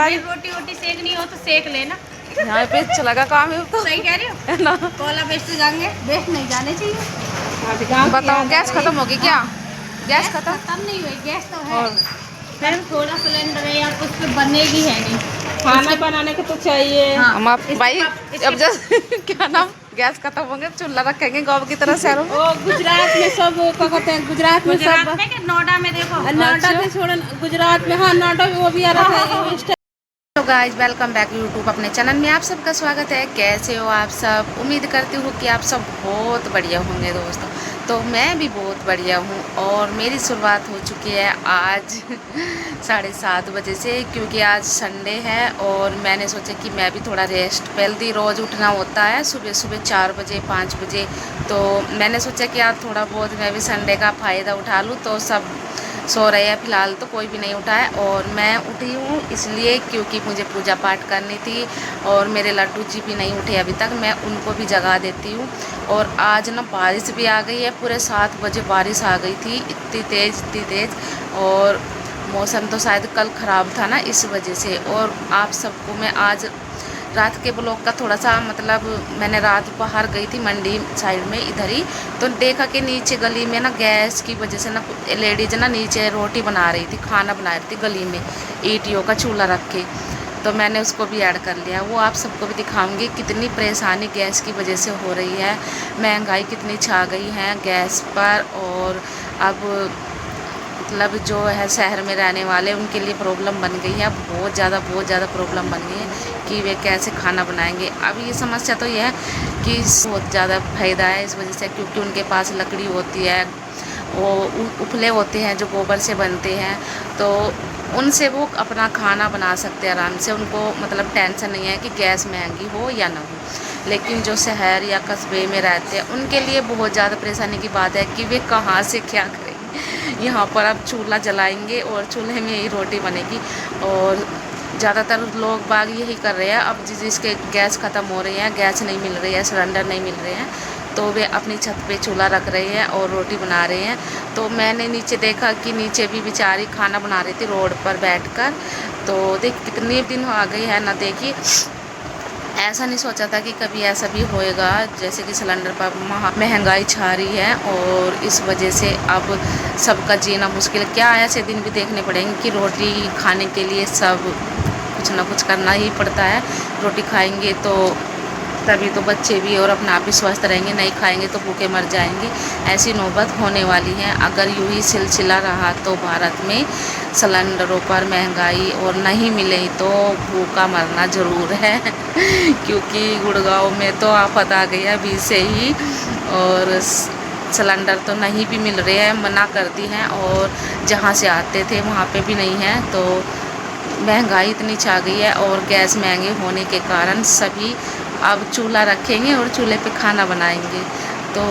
भाई रोटी वोटी सेकनी हो तो सेक लेना। यहाँ पे अच्छा लगा काम है तो सही कह रही हो ना। कोला बेचते जाएंगे, बेच नहीं जाने चाहिए। बताओ गैस खत्म होगी क्या? गैस खत्म नहीं हुई, गैस तो है और फिर थोड़ा सिलेंडर है यार, उस पे बनेगी है नहीं। खाना बनाने के तो चाहिए। हाँ, हम आप भाई अब जैसे क्या नाम गैस खत्म होंगे चूल्हा रखेंगे गाँव की तरह शहरों में। ओ गुजरात में सब क्या कहते हैं, गुजरात में सब में कि नोएडा में देखो। नोएडा में छोड़, गुजरात में हाँ नोएडा में वो भी आ रहा था। तो गाइज वेलकम बैक यूट्यूब अपने चैनल में आप सबका स्वागत है। कैसे हो आप सब? उम्मीद करती हूँ कि आप सब बहुत बढ़िया होंगे दोस्तों। तो मैं भी बहुत बढ़िया हूँ और मेरी शुरुआत हो चुकी है आज 7:30 बजे से, क्योंकि आज संडे है और मैंने सोचा कि मैं भी थोड़ा रेस्ट, जल्दी रोज़ उठना होता है सुबह सुबह 4 बजे 5 बजे। तो मैंने सोचा कि आज थोड़ा बहुत मैं भी संडे का फ़ायदा उठा लूँ। तो सब सो रहे हैं फिलहाल, तो कोई भी नहीं उठा है और मैं उठी हूँ इसलिए क्योंकि मुझे पूजा पाठ करनी थी और मेरे लड्डू जी भी नहीं उठे अभी तक, मैं उनको भी जगा देती हूँ। और आज ना बारिश भी आ गई है, पूरे 7 बजे बारिश आ गई थी, इतनी तेज़ और मौसम तो शायद कल ख़राब था ना इस वजह से। और आप सबको मैं आज रात के ब्लॉग का थोड़ा सा मतलब, मैंने रात बाहर गई थी मंडी साइड में इधर ही, तो देखा कि नीचे गली में ना गैस की वजह से ना लेडीज ना नीचे रोटी बना रही थी, खाना बना रही थी गली में ईंटों का चूल्हा रख के। तो मैंने उसको भी ऐड कर लिया, वो आप सबको भी दिखाऊंगी कितनी परेशानी गैस की वजह से हो रही है, महंगाई कितनी छा गई है गैस पर। और अब मतलब जो है शहर में रहने वाले उनके लिए प्रॉब्लम बन गई है, बहुत ज़्यादा प्रॉब्लम बन गई है कि वे कैसे खाना बनाएंगे। अब ये समस्या तो ये है कि बहुत ज़्यादा फ़ायदा है इस वजह से, क्योंकि उनके पास लकड़ी होती है, वो उपले होते हैं जो गोबर से बनते हैं, तो उनसे वो अपना खाना बना सकते हैं आराम से, उनको मतलब टेंशन नहीं है कि गैस महंगी हो या ना हो। लेकिन जो शहर या कस्बे में रहते हैं उनके लिए बहुत ज़्यादा परेशानी की बात है कि वे कहाँ से क्या करेंगे। यहाँ पर अब चूल्हा जलाएंगे और चूल्हे में ही रोटी बनेगी। और ज़्यादातर लोग बाग यही कर रहे हैं, अब जिसके गैस ख़त्म हो रही है, गैस नहीं मिल रही है, सिलेंडर नहीं मिल रहे हैं, तो वे अपनी छत पे चूल्हा रख रहे हैं और रोटी बना रहे हैं। तो मैंने नीचे देखा कि नीचे भी बेचारी खाना बना रही थी रोड पर बैठकर। तो देख कितने दिन आ गई है ना, देखिए ऐसा नहीं सोचा था कि कभी ऐसा भी होएगा, जैसे कि सिलेंडर पर महंगाई छा रही है और इस वजह से अब सबका जीना मुश्किल। क्या ऐसे दिन भी देखने पड़ेंगे कि रोटी खाने के लिए सब कुछ ना कुछ करना ही पड़ता है। रोटी खाएंगे तो तभी तो बच्चे भी और अपना आप भी स्वस्थ रहेंगे, नहीं खाएंगे तो भूखे मर जाएंगे। ऐसी नौबत होने वाली है अगर यूं ही सिलसिला रहा तो भारत में सिलेंडरों पर महंगाई और नहीं मिले तो भूखा मरना ज़रूर है क्योंकि गुड़गांव में तो आफत आ गई है अभी से ही, और सिलेंडर तो नहीं भी मिल रहे हैं, मना कर दी हैं, और जहाँ से आते थे वहाँ पे भी नहीं है। तो महंगाई इतनी छा गई है और गैस महंगे होने के कारण सभी अब चूल्हा रखेंगे और चूल्हे पे खाना बनाएंगे। तो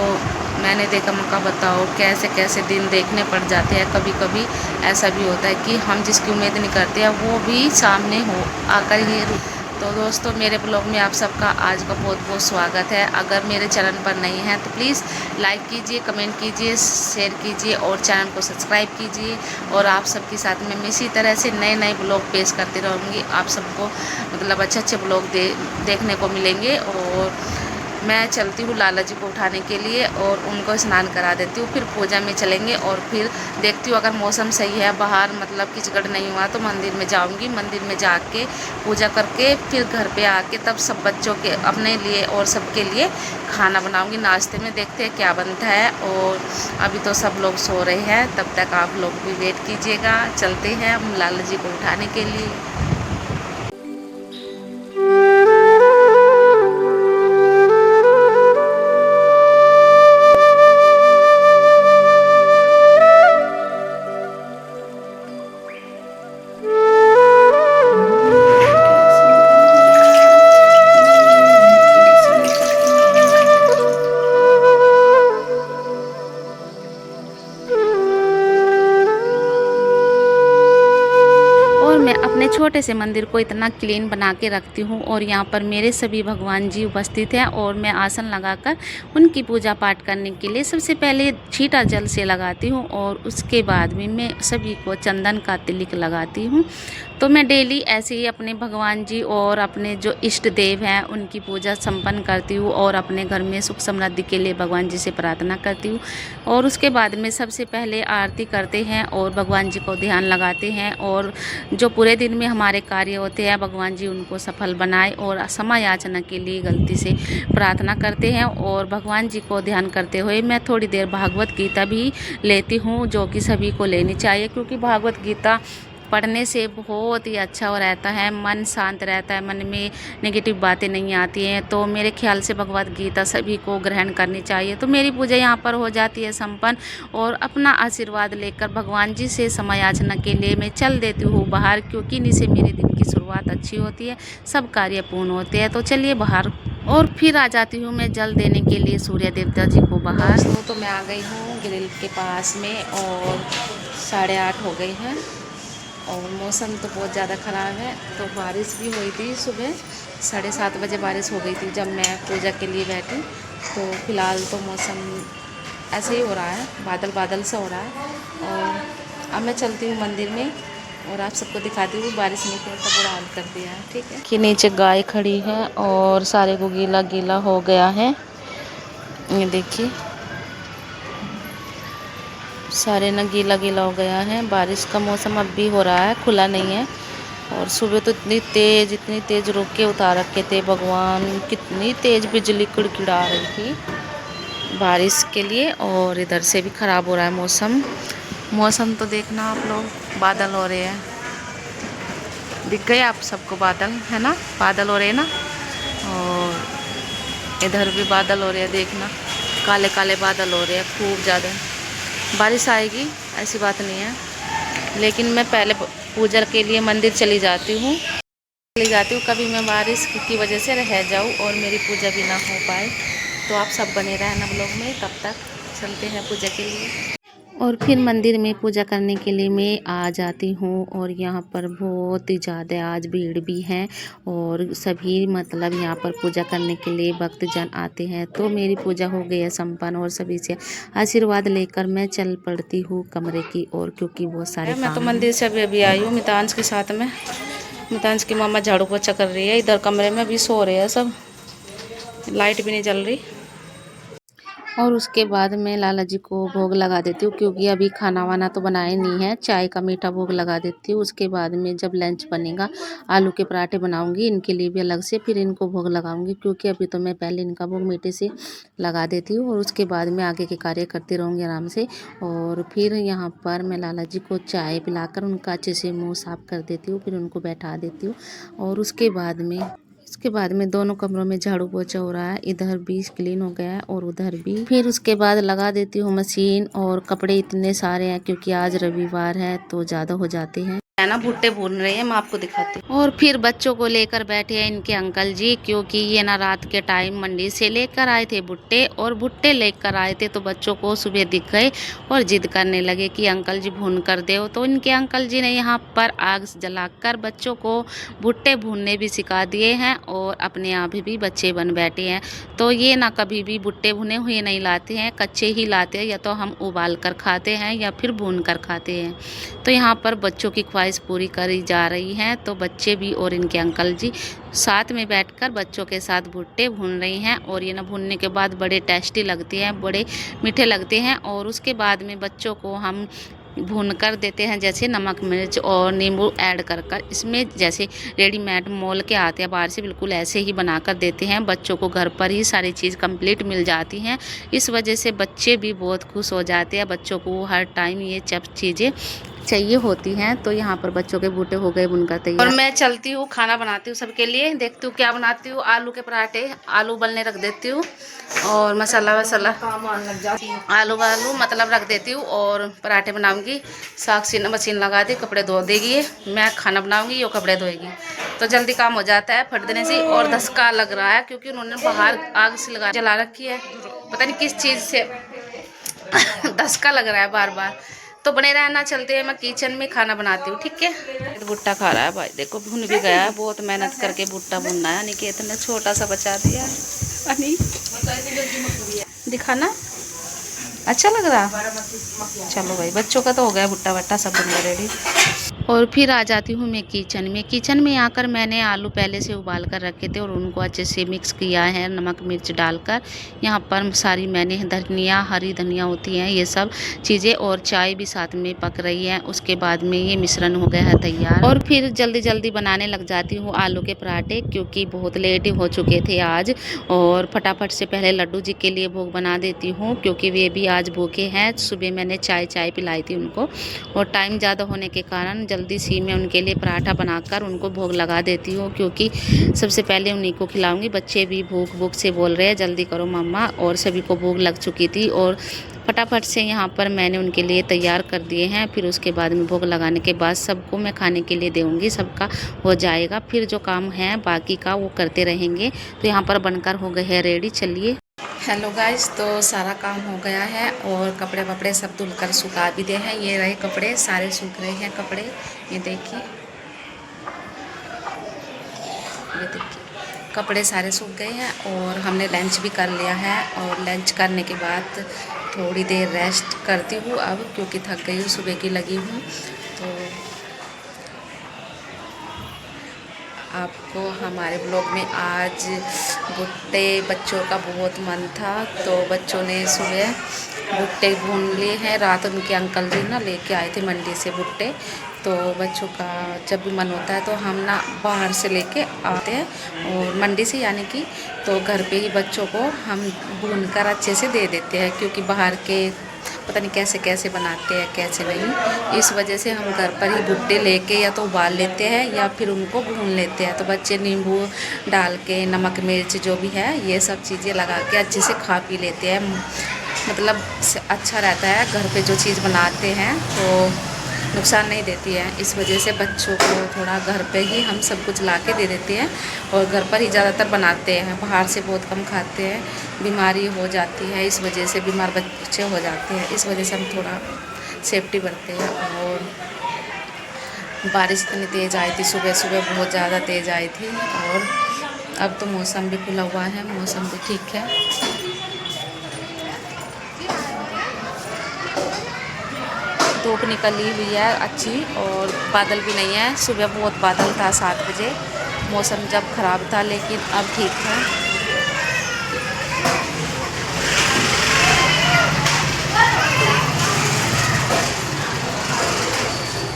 मैंने देखा, मौका बताओ कैसे कैसे दिन देखने पड़ जाते हैं। कभी कभी ऐसा भी होता है कि हम जिसकी उम्मीद नहीं करते हैं वो भी सामने हो आकर ही। तो दोस्तों मेरे ब्लॉग में आप सबका आज का बहुत बहुत स्वागत है। अगर मेरे चैनल पर नहीं है तो प्लीज़ लाइक कीजिए, कमेंट कीजिए, शेयर कीजिए और चैनल को सब्सक्राइब कीजिए। और आप सबके साथ में मैं इसी तरह से नए नए ब्लॉग पेश करती रहूँगी, आप सबको मतलब अच्छे अच्छे ब्लॉग देखने को मिलेंगे। और मैं चलती हूँ लाला जी को उठाने के लिए और उनको स्नान करा देती हूँ, फिर पूजा में चलेंगे और फिर देखती हूँ अगर मौसम सही है, बाहर मतलब कीचड़ नहीं हुआ तो मंदिर में जाऊँगी। मंदिर में जाके पूजा करके फिर घर पे आके तब सब बच्चों के अपने लिए और सबके लिए खाना बनाऊँगी। नाश्ते में देखते हैं क्या बनता है। और अभी तो सब लोग सो रहे हैं, तब तक आप लोग भी वेट कीजिएगा। चलते हैं हम लाला जी को उठाने के लिए। मैं अपने छोटे से मंदिर को इतना क्लीन बना के रखती हूँ और यहाँ पर मेरे सभी भगवान जी उपस्थित हैं और मैं आसन लगाकर उनकी पूजा पाठ करने के लिए सबसे पहले छींटा जल से लगाती हूँ और उसके बाद में मैं सभी को चंदन का तिलक लगाती हूँ। तो मैं डेली ऐसे ही अपने भगवान जी और अपने जो इष्ट देव हैं उनकी पूजा संपन्न करती हूँ और अपने घर में सुख समृद्धि के लिए भगवान जी से प्रार्थना करती हूँ। और उसके बाद में सबसे पहले आरती करते हैं और भगवान जी को ध्यान लगाते हैं, और जो पूरे दिन में हमारे कार्य होते हैं भगवान जी उनको सफल बनाए और समय याचना के लिए गलती से प्रार्थना करते हैं। और भगवान जी को ध्यान करते हुए मैं थोड़ी देर भागवत गीता भी लेती हूँ, जो कि सभी को लेनी चाहिए, क्योंकि भागवत गीता पढ़ने से बहुत ही अच्छा हो रहता है, मन शांत रहता है, मन में नेगेटिव बातें नहीं आती हैं। तो मेरे ख्याल से भगवत गीता सभी को ग्रहण करनी चाहिए। तो मेरी पूजा यहाँ पर हो जाती है संपन्न, और अपना आशीर्वाद लेकर भगवान जी से समय याचना के लिए मैं चल देती हूँ बाहर, क्योंकि इन्हीं से मेरे दिन की शुरुआत अच्छी होती है, सब कार्य पूर्ण होते हैं। तो चलिए बाहर, और फिर आ जाती हूँ मैं जल देने के लिए सूर्य देवता जी को बाहर। तो मैं आ गई हूँ ग्रिल के पास में, और 8:30 हो गई है और मौसम तो बहुत ज़्यादा ख़राब है। तो बारिश भी हुई थी सुबह 7:30 बजे बारिश हो गई थी जब मैं पूजा के लिए बैठी। तो फ़िलहाल तो मौसम ऐसे ही हो रहा है, बादल बादल सा हो रहा है। और अब मैं चलती हूँ मंदिर में और आप सबको दिखाती हूँ बारिश ने कैसा बुरा हाल कर दिया है। ठीक है कि नीचे गाय खड़ी है और सारे को गीला गीला हो गया है, ये देखिए सारे ना गीला गीला हो गया है। बारिश का मौसम अब भी हो रहा है, खुला नहीं है। और सुबह तो इतनी तेज़ रुक के उतार रखे थे भगवान, कितनी तेज़ बिजली कड़कड़ा रही थी बारिश के लिए। और इधर से भी ख़राब हो रहा है मौसम। मौसम तो देखना आप लोग, बादल हो रहे हैं, दिख गए आप सबको बादल, है ना, बादल हो रहे हैं ना। और इधर भी बादल हो रहे हैं, देखना काले काले बादल हो रहे हैं, खूब ज़्यादा। बारिश आएगी ऐसी बात नहीं है, लेकिन मैं पहले पूजा के लिए मंदिर चली जाती हूँ। कभी मैं बारिश की वजह से रह जाऊँ और मेरी पूजा भी ना हो पाए। तो आप सब बने रहना ब्लॉग में, तब तक चलते हैं पूजा के लिए। और फिर मंदिर में पूजा करने के लिए मैं आ जाती हूँ, और यहाँ पर बहुत ही ज़्यादा आज भीड़ भी है, और सभी मतलब यहाँ पर पूजा करने के लिए भक्तजन आते हैं। तो मेरी पूजा हो गई है संपन्न, और सभी से आशीर्वाद लेकर मैं चल पड़ती हूँ कमरे की ओर, क्योंकि बहुत सारे मैं तो मंदिर से अभी आई हूँ मितांश के साथ में। मितांश की मामा झाड़ू पोछा कर रही है, इधर कमरे में भी सो रहे हैं सब, लाइट भी नहीं जल रही। और उसके बाद मैं लाला जी को भोग लगा देती हूँ, क्योंकि अभी खाना वाना तो बनाया नहीं है, चाय का मीठा भोग लगा देती हूँ। उसके बाद में जब लंच बनेगा आलू के पराठे बनाऊंगी इनके लिए भी अलग से, फिर इनको भोग लगाऊंगी, क्योंकि अभी तो मैं पहले इनका भोग मीठे से लगा देती हूँ, और उसके बाद में आगे के कार्य करती रहूँगी आराम से। और फिर यहाँ पर मैं लाला जी को चाय पिलाकर उनका अच्छे से मुँह साफ कर देती हूँ, फिर उनको बैठा देती हूँ। और उसके बाद में दोनों कमरों में झाड़ू पोछा हो रहा है, इधर भी क्लीन हो गया है और उधर भी। फिर उसके बाद लगा देती हूँ मशीन, और कपड़े इतने सारे हैं क्योंकि आज रविवार है तो ज़्यादा हो जाते हैं, है ना। भुट्टे भून रहे हैं, मैं आपको दिखाती हूँ। और फिर बच्चों को लेकर बैठे हैं इनके अंकल जी, क्योंकि ये ना रात के टाइम मंडी से लेकर आए थे भुट्टे, और भुट्टे लेकर आए थे तो बच्चों को सुबह दिख गए और जिद करने लगे कि अंकल जी भून कर दो। तो इनके अंकल जी ने यहाँ पर आग जलाकर बच्चों को भुट्टे भूनने भी सिखा दिए हैं, और अपने आप भी बच्चे बन बैठे हैं। तो ये ना कभी भी भुट्टे भुने हुए नहीं लाते हैं, कच्चे ही लाते हैं, या तो हम उबाल कर खाते हैं या फिर भून कर खाते हैं। तो यहाँ पर बच्चों की ख्वाहिश पूरी करी जा रही है, तो बच्चे भी और इनके अंकल जी साथ में बैठकर बच्चों के साथ भुट्टे भून रही हैं। और ये ना भूनने के बाद बड़े टेस्टी लगते हैं, बड़े मीठे लगते हैं। और उसके बाद में बच्चों को हम भून कर देते हैं, जैसे नमक मिर्च और नींबू ऐड कर इसमें, जैसे रेडीमेड मोल के आते हैं बाहर से, बिल्कुल ऐसे ही बना कर देते हैं। बच्चों को घर पर ही सारी चीज़ कंप्लीट मिल जाती हैं, इस वजह से बच्चे भी बहुत खुश हो जाते हैं। बच्चों को हर टाइम ये सब चीज़ें चाहिए होती हैं। तो यहाँ पर बच्चों के बूटे हो गए बुनकर तैयार, और मैं चलती हूँ खाना बनाती हूँ सबके लिए, देखती हूँ क्या बनाती हूँ। आलू के पराठे, आलू उबलने रख देती हूँ, और मसाला आलू मतलब रख देती हूँ, और पराठे बनाऊंगी। साक्षी ने मशीन लगा दी, कपड़े धो देगी, मैं खाना बनाऊंगी, ये कपड़े धोएगी, तो जल्दी काम हो जाता है फट देने से। और धसका लग रहा है क्योंकि उन्होंने बाहर आग से जला रखी है, पता नहीं किस चीज़ से धसका लग रहा है बार बार। तो बने रहना, चलते हैं, मैं किचन में खाना बनाती हूँ, ठीक है। तो भुट्टा खा रहा है भाई, देखो भुन भी गया है, बहुत मेहनत करके भुट्टा भुनना है। निकेत ने छोटा सा बचा दिया, दिखाना अच्छा लग रहा। चलो भाई, बच्चों का तो हो गया भुट्टा वट्टा सब बन गया रेडी। और फिर आ जाती हूँ मैं किचन में। किचन में आकर मैंने आलू पहले से उबाल कर रखे थे और उनको अच्छे से मिक्स किया है नमक मिर्च डालकर। यहाँ पर सारी मैंने धनिया, हरी धनिया होती है, ये सब चीज़ें, और चाय भी साथ में पक रही है। उसके बाद में ये मिश्रण हो गया है तैयार और फिर जल्दी जल्दी बनाने लग जाती हूँ आलू के पराठे, क्योंकि बहुत लेट हो चुके थे आज। और फटाफट से पहले लड्डू जी के लिए भोग बना देती हूँ, क्योंकि वे भी आज भूखे हैं। सुबह मैंने चाय पिलाई थी उनको, और टाइम ज़्यादा होने के कारण जल्दी सी मैं उनके लिए पराठा बनाकर उनको भोग लगा देती हूँ, क्योंकि सबसे पहले उन्हीं को खिलाऊंगी। बच्चे भी भूख से बोल रहे हैं जल्दी करो मम्मा, और सभी को भूख लग चुकी थी। और फटाफट से यहाँ पर मैंने उनके लिए तैयार कर दिए हैं। फिर उसके बाद में भोग लगाने के बाद सबको मैं खाने के लिए दूँगी, सबका हो जाएगा। फिर जो काम है बाकी का वो करते रहेंगे। तो यहाँ पर बनकर हो गए हैं रेडी। चलिए। हेलो गाइस, तो सारा काम हो गया है और कपड़े वपड़े सब धुलकर सुखा भी दिए हैं। ये रहे कपड़े, सारे सूख रहे हैं कपड़े, ये देखिए, कपड़े सारे सूख गए हैं। और हमने लंच भी कर लिया है, और लंच करने के बाद थोड़ी देर रेस्ट करती हूँ अब, क्योंकि थक गई हूँ, सुबह की लगी हूँ। तो आपको हमारे ब्लॉग में आज भुट्टे बच्चों का बहुत मन था, तो बच्चों ने सुबह भुट्टे भून लिए हैं। रात उनके अंकल जी ना लेके आए थे मंडी से भुट्टे। तो बच्चों का जब भी मन होता है तो हम ना बाहर से लेके आते हैं, और मंडी से यानी कि, तो घर पे ही बच्चों को हम भूनकर अच्छे से दे देते हैं, क्योंकि बाहर के पता नहीं कैसे कैसे बनाते हैं कैसे नहीं। इस वजह से हम घर पर ही भुट्टे लेके या तो उबाल लेते हैं या फिर उनको भून लेते हैं। तो बच्चे नींबू डाल के, नमक मिर्च जो भी है ये सब चीज़ें लगा के अच्छे से खा पी लेते हैं। मतलब अच्छा रहता है, घर पे जो चीज़ बनाते हैं तो नुकसान नहीं देती है। इस वजह से बच्चों को थोड़ा घर पे ही हम सब कुछ ला के दे देते हैं, और घर पर ही ज़्यादातर बनाते हैं। बाहर से बहुत कम खाते हैं, बीमारी हो जाती है, इस वजह से बीमार बच्चे हो जाते हैं। इस वजह से हम थोड़ा सेफ्टी बरतते हैं। और बारिश इतनी तेज़ आई थी, सुबह सुबह बहुत ज़्यादा तेज़ आई थी। और अब तो मौसम भी खुला हुआ है, मौसम भी ठीक है। धूप निकली हुई है अच्छी, और बादल भी नहीं है। सुबह बहुत बादल था 7 बजे, मौसम जब ख़राब था, लेकिन अब ठीक है।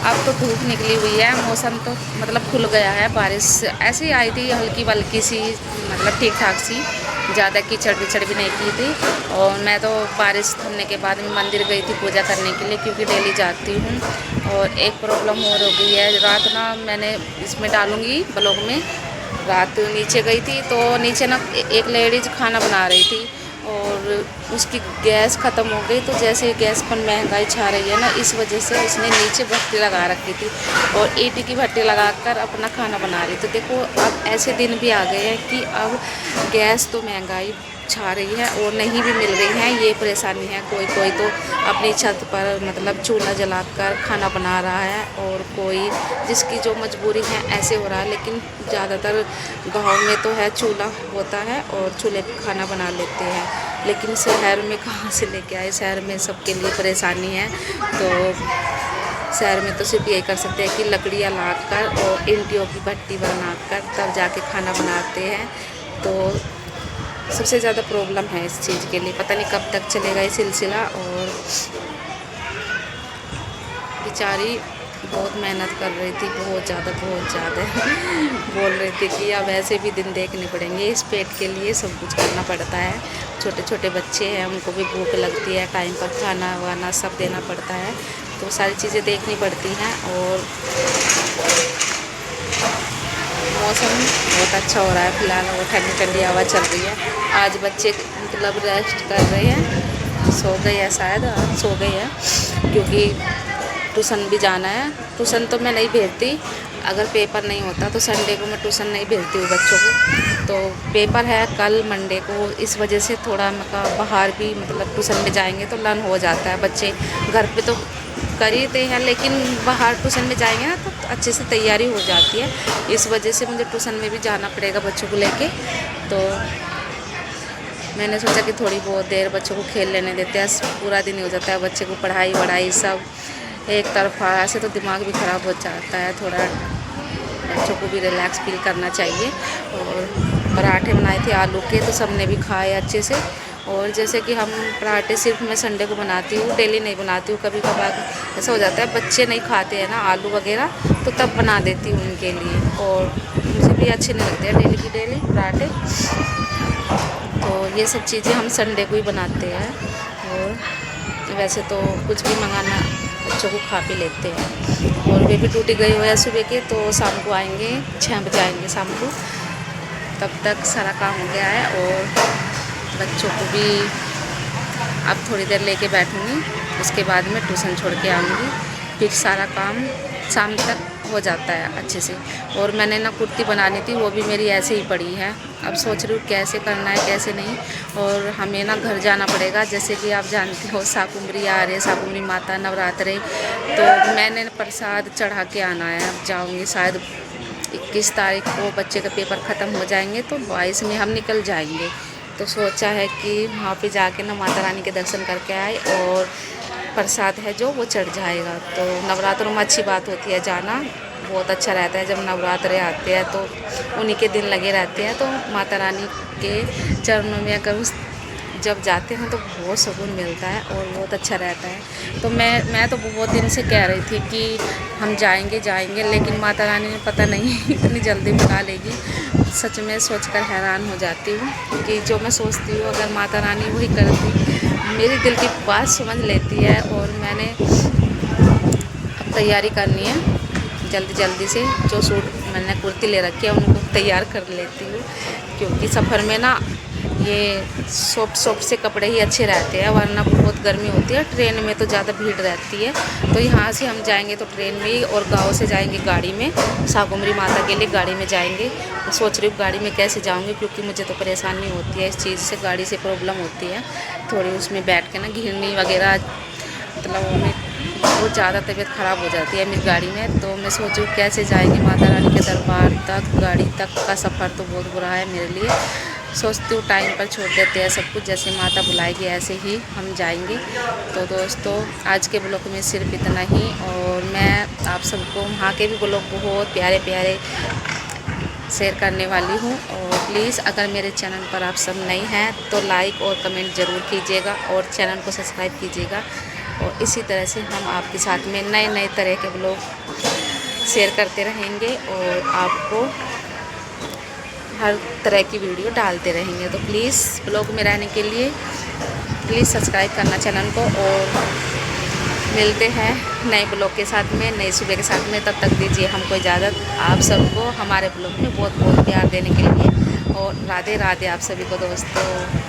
अब तो धूप निकली हुई है, मौसम तो मतलब खुल गया है। बारिश ऐसे ही आई थी हल्की वल्की सी, मतलब ठीक ठाक सी, ज़्यादा कीचड़ विचड़ भी नहीं की थी। और मैं तो बारिश थमने के बाद में मंदिर गई थी पूजा करने के लिए, क्योंकि डेली जाती हूँ। और एक प्रॉब्लम और हो गई है, रात ना मैंने इसमें डालूँगी ब्लॉग में, रात नीचे गई थी तो नीचे ना एक लेडीज़ खाना बना रही थी, और उसकी गैस ख़त्म हो गई। तो जैसे गैस पर महंगाई छा रही है ना, इस वजह से उसने नीचे भट्टी लगा रखी थी, और ईंट की भट्टी लगाकर अपना खाना बना रही। तो देखो अब ऐसे दिन भी आ गए हैं कि अब गैस तो महंगाई छा रही है और नहीं भी मिल रही है, ये परेशानी है। कोई कोई तो अपनी छत पर मतलब चूल्हा जलाकर खाना बना रहा है, और कोई जिसकी जो मजबूरी है ऐसे हो रहा है। लेकिन ज़्यादातर गांव में तो है, चूल्हा होता है और चूल्हे पर खाना बना लेते हैं। लेकिन शहर में कहाँ से लेके आए, शहर में सबके लिए परेशानी है। तो शहर में तो सिर्फ यही कर सकते हैं कि लकड़ियाँ लाकर और ईंटों की भट्टी बनाकर तब जाके खाना बनाते हैं। तो सबसे ज़्यादा प्रॉब्लम है इस चीज़ के लिए, पता नहीं कब तक चलेगा ये सिलसिला। और बेचारी बहुत मेहनत कर रही थी, बहुत ज़्यादा बोल रही थी कि अब ऐसे भी दिन देखने पड़ेंगे, इस पेट के लिए सब कुछ करना पड़ता है। छोटे छोटे बच्चे हैं, उनको भी भूख लगती है, टाइम पर खाना वाना सब देना पड़ता है, तो सारी चीज़ें देखनी पड़ती हैं। और मौसम बहुत अच्छा हो रहा है फिलहाल, और ठंडी ठंडी हवा चल रही है। आज बच्चे मतलब रेस्ट कर रहे हैं, सो गए हैं शायद, सो गए हैं, क्योंकि ट्यूशन भी जाना है। ट्यूशन तो मैं नहीं भेजती, अगर पेपर नहीं होता तो संडे को मैं ट्यूशन नहीं भेजती हूँ बच्चों को। तो पेपर है कल मंडे को, इस वजह से थोड़ा मतलब बाहर भी मतलब ट्यूशन में जाएंगे तो लर्न हो जाता है। बच्चे घर पे तो कर ही देते हैं, लेकिन बाहर ट्यूशन में जाएंगे ना तो अच्छे से तैयारी हो जाती है। इस वजह से मुझे ट्यूशन में भी जाना पड़ेगा बच्चों को लेके। तो मैंने सोचा कि थोड़ी बहुत देर बच्चों को खेल लेने देते हैं, पूरा दिन हो जाता है बच्चे को पढ़ाई वढ़ाई सब एक तरफा, ऐसे तो दिमाग भी ख़राब हो जाता है। थोड़ा बच्चों को भी रिलैक्स फील करना चाहिए। और पराठे बनाए थे आलू के, तो सबने भी खाए अच्छे से। और जैसे कि हम पराठे सिर्फ मैं संडे को बनाती हूँ, डेली नहीं बनाती हूँ। कभी कभार ऐसा हो जाता है बच्चे नहीं खाते हैं ना आलू वगैरह, तो तब बना देती हूँ उनके लिए। और मुझे भी अच्छे नहीं लगते हैं डेली की डेली पराठे, तो ये सब चीज़ें हम संडे को ही बनाते हैं। और वैसे तो कुछ भी मंगाना बच्चों को खा पी लेते हैं। और वे भी ड्यूटी गए हुए हैं सुबह के, तो शाम को आएंगे, 6 बजे आएंगे शाम को। तब तक सारा काम हो गया है। और बच्चों को भी अब थोड़ी देर लेके बैठूँगी, उसके बाद में ट्यूशन छोड़ के आऊँगी। फिर सारा काम शाम तक हो जाता है अच्छे से। और मैंने ना कुर्ती बनानी थी, वो भी मेरी ऐसे ही पड़ी है। अब सोच रही हूँ कैसे करना है कैसे नहीं। और हमें ना घर जाना पड़ेगा, जैसे कि आप जानते हो शाकुंभरी आ रहे, शाकुंभरी माता नवरात्रे, तो मैंने प्रसाद चढ़ा के आना है। अब जाऊँगी शायद 21 तारीख को, बच्चे का पेपर ख़त्म हो जाएंगे, तो 22 में हम निकल जाएंगे। तो सोचा है कि वहाँ पे जाके ना माता रानी के दर्शन करके आए, और प्रसाद है जो वो चढ़ जाएगा। तो नवरात्रों में अच्छी बात होती है, जाना बहुत अच्छा रहता है। जब नवरात्रे आते हैं तो उन्हीं के दिन लगे रहते हैं, तो माता रानी के चरणों में अगर उस जब जाते हैं तो बहुत सुकून मिलता है और बहुत अच्छा रहता है। तो मैं तो बहुत दिन से कह रही थी कि हम जाएंगे, लेकिन माता रानी ने पता नहीं इतनी जल्दी बुला लेगी। सच में सोचकर हैरान हो जाती हूँ कि जो मैं सोचती हूँ अगर माता रानी वही करती, मेरी दिल की बात समझ लेती है। और मैंने अब तैयारी करनी है जल्दी से। जो सूट मैंने कुर्ती ले रखी है उनको तैयार कर लेती हूँ, क्योंकि सफ़र में ना ये सॉफ्ट से कपड़े ही अच्छे रहते हैं, वरना बहुत गर्मी होती है। ट्रेन में तो ज़्यादा भीड़ रहती है। तो यहाँ से हम जाएंगे तो ट्रेन में ही, और गाँव से जाएंगे गाड़ी में। शाकुंभरी माता के लिए गाड़ी में जाएंगे। तो सोच रही हूँ गाड़ी में कैसे जाऊँगी, क्योंकि मुझे तो परेशानी होती है इस चीज़ से, गाड़ी से प्रॉब्लम होती है थोड़ी। उसमें बैठ के ना घिरनी वगैरह, मतलब उन्हें बहुत ज़्यादा तबीयत ख़राब हो जाती है मेरी गाड़ी में। तो मैं सोच रही हूँ कैसे जाएंगे माता रानी के दरबार तक। गाड़ी तक का सफ़र तो बहुत बुरा है मेरे लिए। सोचती हूँ टाइम पर छोड़ देते हैं सब कुछ, जैसे माता बुलाएगी ऐसे ही हम जाएंगे। तो दोस्तों आज के ब्लॉग में सिर्फ इतना ही। और मैं आप सबको वहाँ के भी ब्लॉग बहुत प्यारे शेयर करने वाली हूँ। और प्लीज़ अगर मेरे चैनल पर आप सब नए हैं तो लाइक और कमेंट ज़रूर कीजिएगा, और चैनल को सब्सक्राइब कीजिएगा। और इसी तरह से हम आपके साथ में नए तरह के ब्लॉग शेयर करते रहेंगे, और आपको हर तरह की वीडियो डालते रहेंगे। तो प्लीज़ ब्लॉग में रहने के लिए प्लीज़ सब्सक्राइब करना चैनल को। और मिलते हैं नए ब्लॉग के साथ में, नई सुबह के साथ में। तब तक दीजिए हमको इजाज़त। आप सबको हमारे ब्लॉग में बहुत प्यार देने के लिए, और राधे राधे आप सभी को दोस्तों।